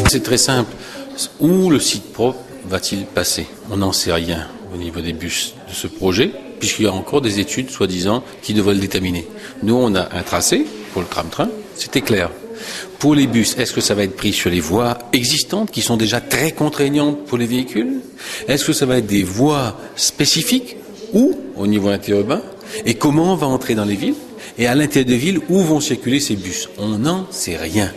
C'est très simple. Où le site propre va-t-il passer? On n'en sait rien au niveau des bus de ce projet, puisqu'il y a encore des études, soi-disant, qui devraient le déterminer. Nous, on a un tracé pour le tram-train, c'était clair. Pour les bus, est-ce que ça va être pris sur les voies existantes qui sont déjà très contraignantes pour les véhicules? Est-ce que ça va être des voies spécifiques ou au niveau interurbain? Et comment on va entrer dans les villes? Et à l'intérieur des villes, où vont circuler ces bus? On n'en sait rien.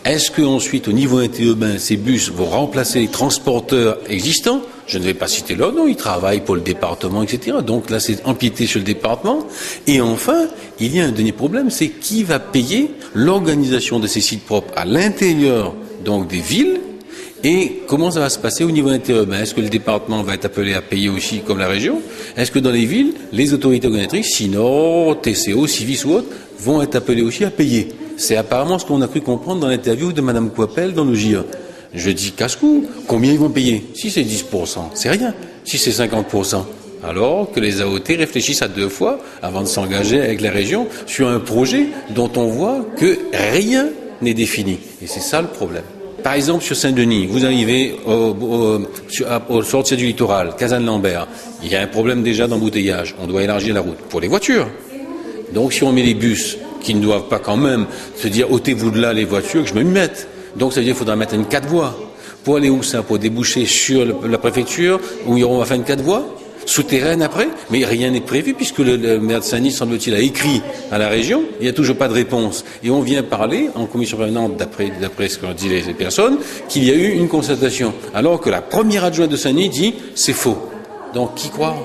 Est-ce qu'ensuite, au niveau interurbain, ces bus vont remplacer les transporteurs existants? Je ne vais pas citer leur nom, ils travaillent pour le département, etc. Donc là, c'est empiéter sur le département. Et enfin, il y a un dernier problème, c'est qui va payer l'organisation de ces sites propres à l'intérieur donc des villes? Et comment ça va se passer au niveau interurbain? Est-ce que le département va être appelé à payer aussi comme la région? Est-ce que dans les villes, les autorités organisatrices, Sinor, TCO, Civis ou autres, vont être appelés aussi à payer? C'est apparemment ce qu'on a cru comprendre dans l'interview de Mme Coipel dans le JA. Je dis casse-cou, combien ils vont payer? Si c'est 10%, c'est rien. Si c'est 50%, alors que les AOT réfléchissent à 2 fois avant de s'engager avec la région sur un projet dont on voit que rien n'est défini. Et c'est ça le problème. Par exemple, sur Saint-Denis, vous arrivez au sortir du littoral, Casanne-Lambert, il y a un problème déjà d'embouteillage. On doit élargir la route pour les voitures. Donc si on met les bus qui ne doivent pas quand même se dire ôtez-vous de là les voitures, que je me mette. Donc ça veut dire qu'il faudra mettre une 4 voies. Pour aller où ça? Pour déboucher sur la préfecture, où on va faire une 4 voies souterraine après, mais rien n'est prévu puisque le maire de Saint-Denis, semble-t-il, a écrit à la région, il n'y a toujours pas de réponse. Et on vient parler en commission permanente, d'après ce qu'ont dit les personnes, qu'il y a eu une constatation. Alors que la première adjointe de Saint-Denis dit c'est faux. Donc qui croire?